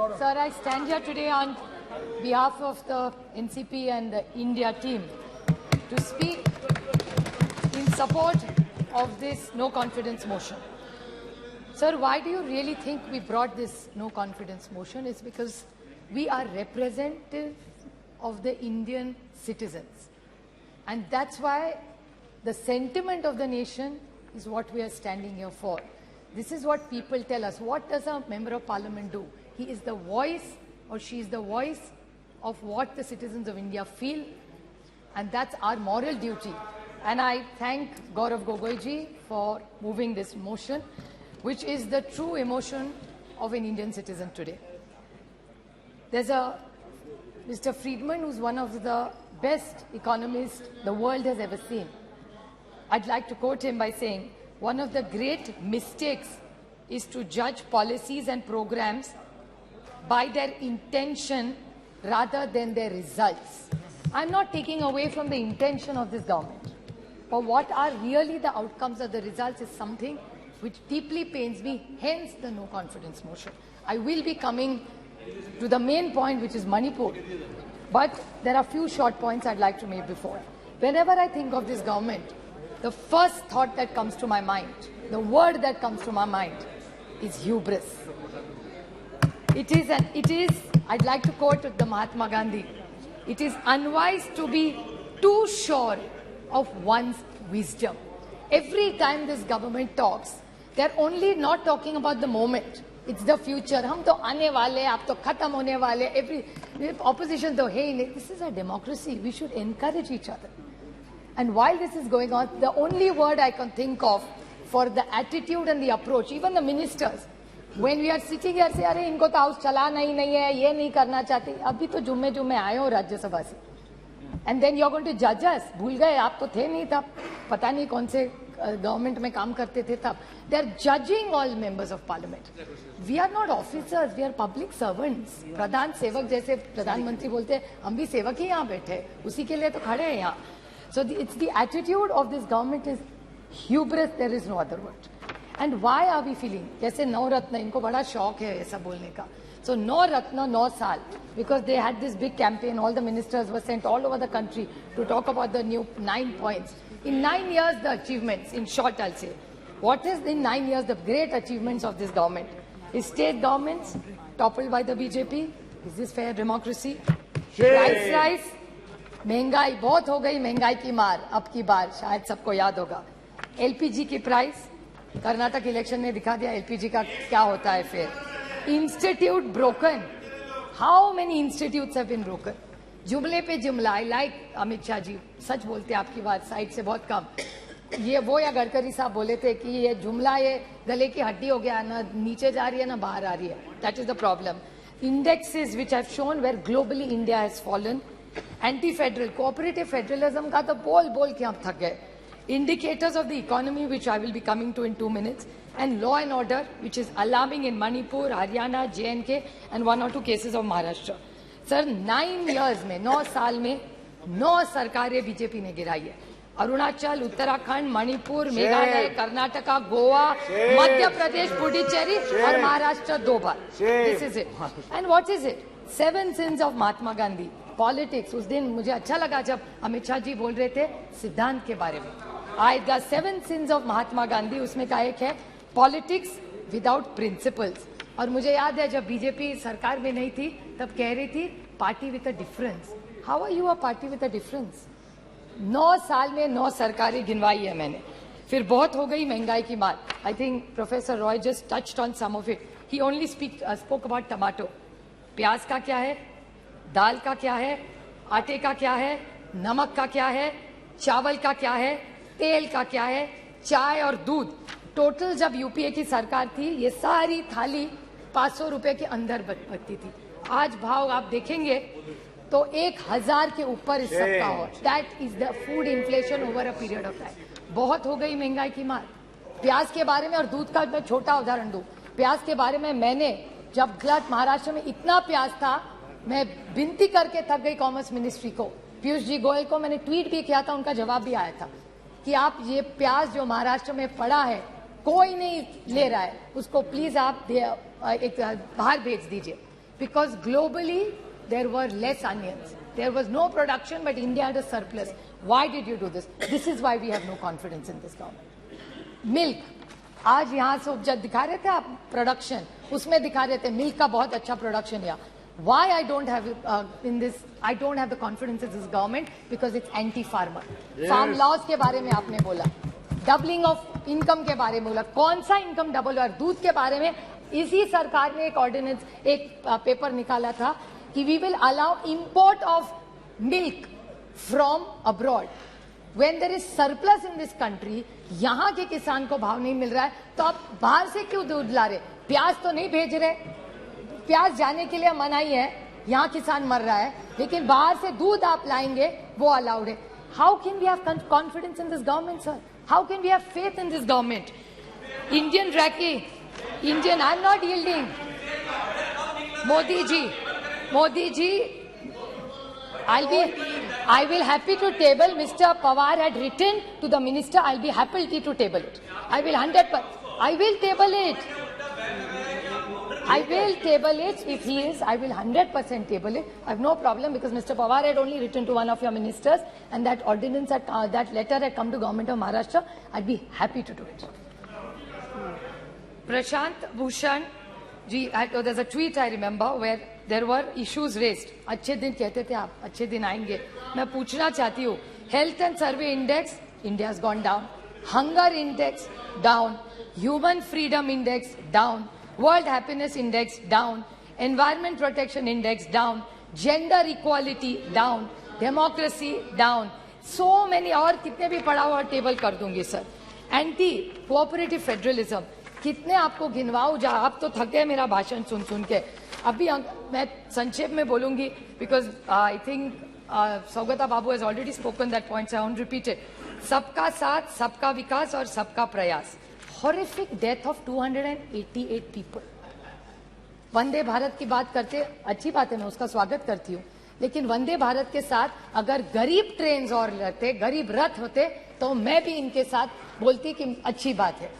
Sir, I stand here today on behalf of the NCP and the India team to speak in support of this no confidence motion. Sir, why do you really think we brought this no confidence motion? It's because we are representative of the Indian citizens. And that's why the sentiment of the nation is what we are standing here for. This is what people tell us. What does a member of parliament do? He is the voice, or she is the voice of what the citizens of India feel, and that's our moral duty. And I thank Gaurav Gogoiji for moving this motion, which is the true emotion of an Indian citizen today. There's a Mr. Friedman, who's one of the best economists the world has ever seen. I'd like to quote him by saying, one of the great mistakes is to judge policies and programs by their intention rather than their results. I'm not taking away from the intention of this government, but what are really the outcomes of the results is something which deeply pains me, hence the no confidence motion. I will be coming to the main point, which is Manipur, but there are a few short points I'd like to make before. Whenever I think of this government, the first thought that comes to my mind, the word that comes to my mind is hubris. It is, I'd like to quote the Mahatma Gandhi, it is unwise to be too sure of one's wisdom. Every time this government talks, they're only not talking about the moment. It's the future. हम तो आने वाले, आप तो खत्म होने वाले. Every opposition तो है ही नहीं. This is a democracy. We should encourage each other. And while this is going on, the only word I can think of for the attitude and the approach, even the ministers, when we are sitting here, say, अरे इनको तो house चलाना ही नहीं है, ये नहीं करना चाहते. अभी तो जुम्मे आए हो राज्यसभा से. And then you're going to judge us. भूल गए, आप तो थे नहीं तब. पता नहीं कौन से गवर्नमेंट में काम करते थे तब. They are judging all members of parliament. We are not officers, we are public servants. प्रधान सेवक जैसे प्रधानमंत्री बोलते हैं, हम भी सेवक ही यहाँ बैठे, उसी के लिए तो खड़े हैं यहाँ. So it's the attitude of this government is hubris, there is no other word. And why are we feeling? जैसे नौ रत्न, इनको बड़ा शौक है ऐसा बोलने का. So नौ रत्न, 9 साल, because they had this big campaign, all the ministers were sent all over the country to talk about the new 9 points. In 9 years, the achievements, in short I'll say, what is in 9 years the great achievements of this government? Is state governments toppled by the BJP? Is this fair democracy? Price, महंगाई बहुत हो गई, महंगाई की मार अब की बार शायद सबको याद होगा. एलपीजी की प्राइस, कर्नाटक इलेक्शन ने दिखा दिया एलपीजी का क्या होता है फिर. Institute broken, how many institutes have been broken. जुमले पे जुमला. आई लाइक अमित शाह जी, सच बोलते आपकी बात साइड से बहुत कम. ये वो या गडकरी साहब बोले थे कि ये जुमला ये गले की हड्डी हो गया, ना नीचे जा रही है ना बाहर आ रही है. That is the problem. Indexes which have shown where globally India has fallen. Anti federal cooperative federalism का तो बोल बोल के हम थक गए. Indicators of the economy, which I will be coming to in 2 minutes, and law and order, which is alarming in Manipur, Haryana, J&K, and 1 or 2 cases of Maharashtra. Sir, 9 years में, 9 साल में 9 सरकारें बीजेपी ने गिराई है. अरुणाचल, उत्तराखंड, मणिपुर, मेघालय, कर्नाटका, गोवा, मध्य प्रदेश, पुडुचेरी और महाराष्ट्र 2 बार. This is it. And what is it? 7 sins of Mahatma Gandhi. Politics. उस दिन मुझे अच्छा लगा जब अमित शाह जी बोल रहे थे सिद्धांत के बारे में. The 7 sins of Mahatma Gandhi, उसमें का एक है पॉलिटिक्स विदाउट प्रिंसिपल्स. और मुझे याद है जब बीजेपी सरकार में नहीं थी तब कह रही थी party with a difference. How are you a party with a difference? 9 साल में 9 सरकारें गिनवाई है मैंने. फिर बहुत हो गई महंगाई की मार. I think professor Roy just touched on some of it. He only spoke about tomato. प्याज का क्या है, दाल का क्या है, आटे का क्या है, नमक का क्या है, चावल का क्या है, तेल का क्या है, चाय और दूध. टोटल जब यूपीए की सरकार थी ये सारी थाली 500 रुपए के अंदर बचती थी. आज भाव आप देखेंगे तो 1000 के ऊपर इस सबका हो. That is the food inflation over a period of time. बहुत हो गई महंगाई की मार. प्याज के बारे में और दूध का मैं छोटा उदाहरण दूं. प्याज के बारे में मैंने जब गलत महाराष्ट्र में इतना प्याज था, मैं विनती करके थक गई कॉमर्स मिनिस्ट्री को, पीयूष जी गोयल को मैंने ट्वीट भी किया था, उनका जवाब भी आया था कि आप ये प्याज जो महाराष्ट्र में पड़ा है कोई नहीं ले रहा है, उसको प्लीज आप एक बाहर भेज दीजिए. because globally there were less onions. There was no production, but India had a surplus. Why did you do this? This is why we have no confidence in this government. Milk. आज यहाँ से जब दिखा रहे थे आप production, उसमें दिखा रहे थे मिल्क का बहुत अच्छा प्रोडक्शन यहाँ. Why I don't have I don't have the confidence in this government, because it's anti-farmer. Farm laws के बारे में आपने बोला, डबलिंग ऑफ इनकम के बारे में बोला. कौन सा इनकम डबल हुआ? दूध के बारे में इसी सरकार ने एक ऑर्डिनेंस, एक पेपर निकाला था कि we will allow import of milk from abroad. When there is surplus in this country, यहाँ के किसान को भाव नहीं मिल रहा है, तो आप बाहर से क्यों दूध ला रहे? प्याज तो नहीं भेज रहे, प्याज जाने के लिए मनाही है, यहाँ किसान मर रहा है, लेकिन बाहर से दूध आप लाएंगे वो अलाउड है. How can we have confidence in this government, sir? How can we have faith in this government? Indian Raki, Indian, I'm not yielding. Modi ji, I will happy to table. Mr. Pawar had written to the minister, I'll be happy to table it. I will 100%. I will table it. I will table it if he is. I will 100% table it. I have no problem, because Mr. Pawar had only written to one of your ministers, and that ordinance, that letter had come to government of Maharashtra. I'd be happy to do it. Prashant Bhushan ji, there's a tweet I remember where there were issues raised. अच्छे दिन कहते थे आप, अच्छे दिन आएंगे. मैं पूछना चाहती हूँ, health and survey index, India has gone down. Hunger index, down. Human freedom index, down. World happiness index, down. Environment protection index, down. Gender equality, down. Democracy, down. So many, और कितने भी पढ़ा हुआ टेबल कर दूंगी sir. Anti cooperative federalism, कितने आपको गिनवाऊं जा, आप तो थक गए मेरा भाषण सुन सुन के. अभी मैं संक्षेप में बोलूंगी, because I think Saugata Babu has already spoken that point, so I won't repeat it. सबका साथ, सबका विकास और सबका प्रयास. Horrific death of 288 people. Vande Bharat की बात करते, अच्छी बात है, मैं उसका स्वागत करती हूँ, लेकिन वंदे भारत के साथ अगर गरीब ट्रेन और रहते, गरीब रथ होते, तो मैं भी इनके साथ बोलती कि अच्छी बात है.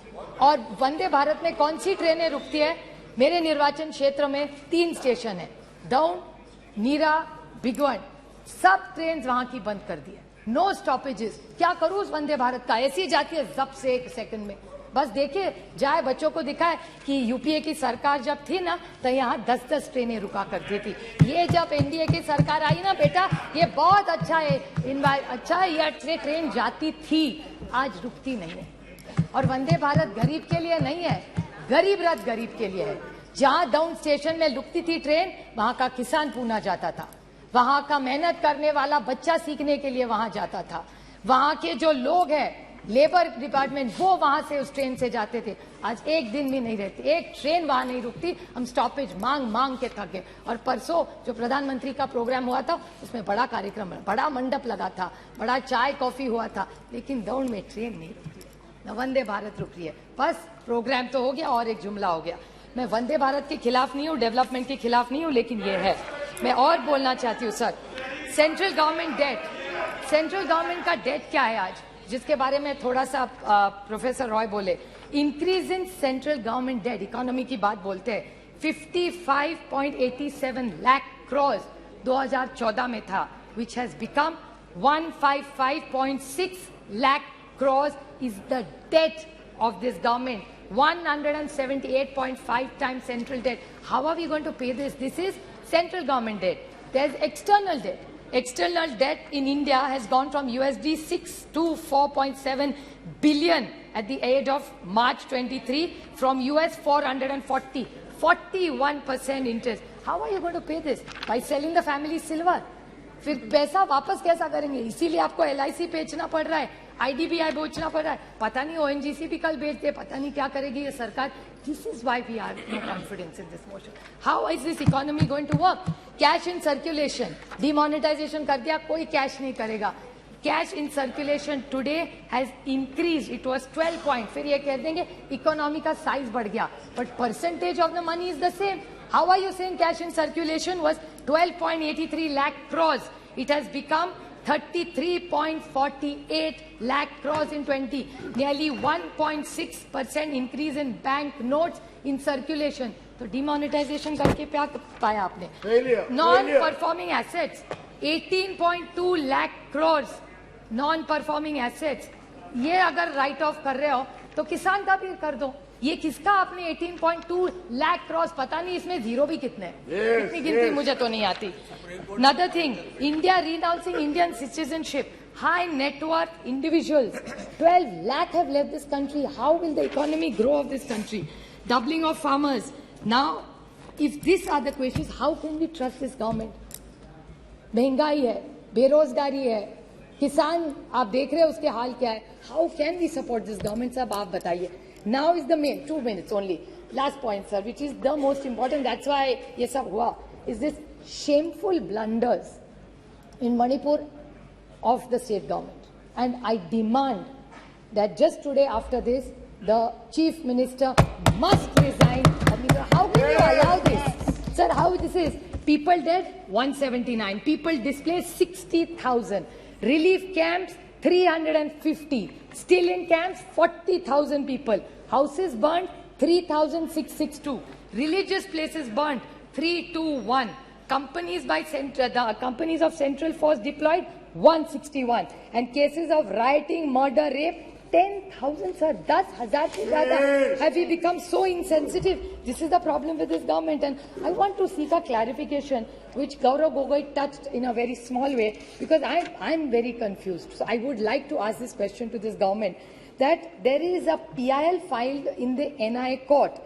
और वंदे भारत में कौन सी ट्रेनें रुकती है? मेरे निर्वाचन क्षेत्र में 3 स्टेशन है, दौंड, नीरा, भिगवण. सब ट्रेन वहां की बंद कर दी है. No stoppages. क्या करूं उस वंदे भारत का? ऐसी जाती है जब से 1 सेकंड में. बस देखिए, जाए बच्चों को दिखाए कि यूपीए की सरकार जब थी ना, तो यहाँ 10-10 ट्रेनें रुका करती थी. ये जब एनडीए की सरकार आई ना बेटा, ये बहुत अच्छा है, अच्छा है, ये ट्रेन जाती थी, आज रुकती नहीं है. और वंदे भारत गरीब के लिए नहीं है, गरीब रथ गरीब के लिए है. जहां डाउन स्टेशन में रुकती थी ट्रेन, वहां का किसान पूना जाता था, वहां का मेहनत करने वाला बच्चा सीखने के लिए वहां जाता था, वहां के जो लोग हैं लेबर डिपार्टमेंट, वो वहां से उस ट्रेन से जाते थे. आज एक दिन भी नहीं रहती, एक ट्रेन वहां नहीं रुकती. हम स्टॉपेज मांग मांग के थक गए. और परसों जो प्रधानमंत्री का प्रोग्राम हुआ था, उसमें बड़ा कार्यक्रम, बड़ा मंडप लगा था, बड़ा चाय कॉफी हुआ था, लेकिन दौड़ में ट्रेन नहीं रुकी है, न वंदे भारत रुक रही है. बस प्रोग्राम तो हो गया और एक जुमला हो गया. मैं वंदे भारत के खिलाफ नहीं हूँ, डेवलपमेंट के खिलाफ नहीं हूँ, लेकिन ये है. मैं और बोलना चाहती हूँ sir, central government debt, central government का डेट क्या है आज, जिसके बारे में थोड़ा सा प्रोफेसर रॉय बोले. Increase in central government debt, economy की बात बोलते हैं, 55.87 लाख करोड़ 2014 में था, which has become 155.6 lakh crore is the debt of this government. 178.5 times central debt. How are we going to pay this? This is central government debt. There's external debt. External debt in India has gone from USD 6 to 4.7 billion at the end of March 23, from US 440. 41% interest. How are you going to pay this? By selling the family silver. फिर पैसा वापस कैसा करेंगे? इसीलिए आपको LIC बेचना पड़ रहा है, IDBI बेचना पड़ रहा है, पता नहीं ONGC भी कल बेच दे, पता नहीं क्या करेगी ये सरकार. This is why we are no confidence in this motion. How is this economy going to work? Cash in circulation, demonetization कर दिया, कोई cash नहीं करेगा. Cash in circulation today has increased. It was 12 point. फिर ये कह देंगे economy का size बढ़ गया, but percentage of the money is the same. How are you saying cash in circulation was 12.83 lakh crores? It has become 33.48 lakh crores in 20. Nearly 1.6% increase in bank notes in circulation. तो demonetisation करके क्या पाया आपने? Non performing assets 18.2 lakh crore non performing assets, ये अगर right of कर रहे हो तो किसान का भी कर दो। ये किसका आपने 18.2 लाख करोड़, पता नहीं इसमें जीरो भी कितने इतनी गिनती मुझे तो नहीं आती। Another thing, India renouncing Indian citizenship, high net worth individuals, 12 lakh have left this country. How will the economy grow of this country? Doubling of farmers. Now, if these are the questions, how can we trust this government? महंगाई है, बेरोजगारी है, किसान आप देख रहे हैं उसके हाल क्या है। How can we support this government? साहब आप बताइए। Now is the main 2 minutes only. Last point, sir, which is the most important. That's why ये सब हुआ. Is this shameful blunders in Manipur of the state government, and I demand that just today after this, the chief minister must resign. How can you allow this, sir? How this is? People dead 179, people displaced 60,000, relief camps 350, still in camps 40,000 people, houses burnt 3,662, religious places burnt 321, companies by the companies of Central Force deployed 161, and cases of rioting, murder, rape 10,000, sir. 10,000 se zyada. Have we become so insensitive? This is the problem with this government, and I want to seek a clarification, which Gaurav Gogoi touched in a very small way, because I'm very confused. So I would like to ask this question to this government, that there is a PIL filed in the NI court.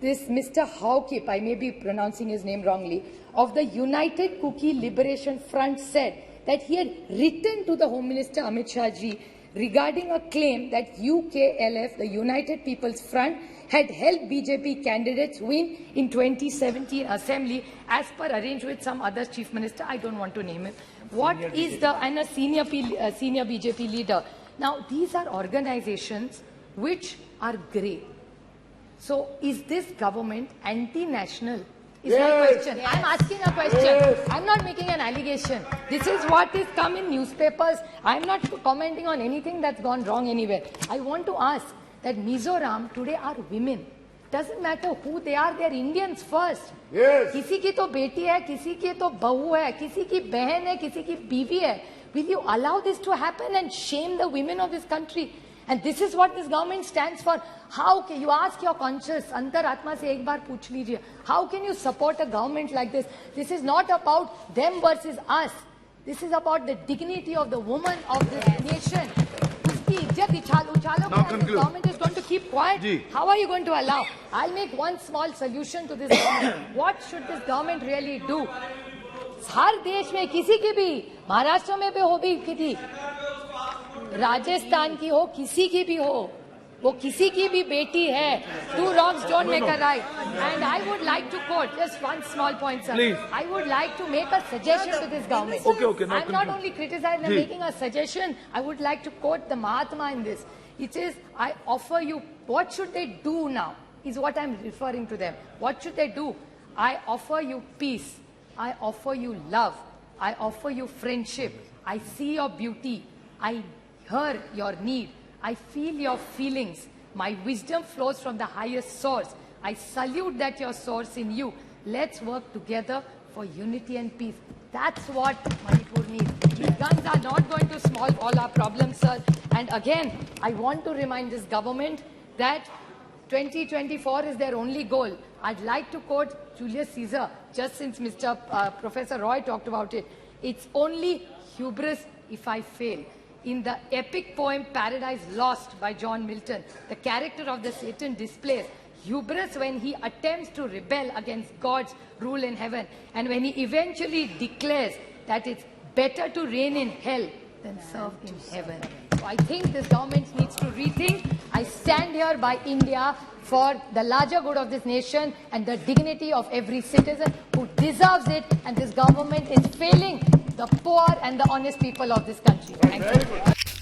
This Mr. Haukip, I may be pronouncing his name wrongly, of the United Kuki Liberation Front said that he had written to the Home Minister Amit Shah ji regarding a claim that UKLF, the United People's Front, had helped BJP candidates win in 2017 Assembly as per arranged with some other chief minister. I don't want to name him. What is the, and a senior BJP leader. Now, these are organizations which are grey. So, is this government anti-national? Is my question. I'm asking a question. I'm not making an allegation. This is what is come in newspapers. I'm not commenting on anything that's gone wrong anywhere. I want to ask that Mizoram today are women. Doesn't matter who they are, they're Indians first. Yes. किसी की तो बेटी है, किसी की तो बहू है, किसी की बहन है, किसी की बीवी है. Will you allow this to happen and shame the women of this country? And this is what this government stands for. How can you ask your conscience, अंतरात्मा से एक बार पूछ लीजिए, how can you support a government like this? This is not about them versus us. This is about the dignity of the woman of this nation. उसकी इज्जत उछालोगे and the government is going to keep quiet. How are you going to allow? I'll make one small solution to this government. What should this government really do? हर देश में किसी की भी, महाराष्ट्र में भी हो भी किसी, राजस्थान की हो, किसी की भी हो, वो किसी की भी बेटी है. Two wrongs don't make a right. And I would like to quote just one small point, sir. Please. I would like to make a suggestion to this government. Okay, I'm not only criticizing, I'm making a suggestion. I would like to quote the Mahatma in this. It says, I offer you, what should they do now? Is what I'm referring to them. What should they do? I offer you peace. I offer you love. I offer you friendship. I see your beauty. I hear your need. I feel your feelings. My wisdom flows from the highest source. I salute that your source in you. Let's work together for unity and peace. That's what Manipur needs. These guns are not going to solve all our problems, sir. And again, I want to remind this government that 2024 is their only goal. I'd like to quote Julius Caesar, just since Professor Roy talked about it. It's only hubris if I fail. In the epic poem Paradise Lost by John Milton, the character of the Satan displays hubris when he attempts to rebel against God's rule in heaven, and when he eventually declares that it's better to reign in hell than serve in heaven. So I think this government needs to rethink. I stand here by India for the larger good of this nation and the dignity of every citizen who deserves it, and this government is failing the poor and the honest people of this country. Thank you.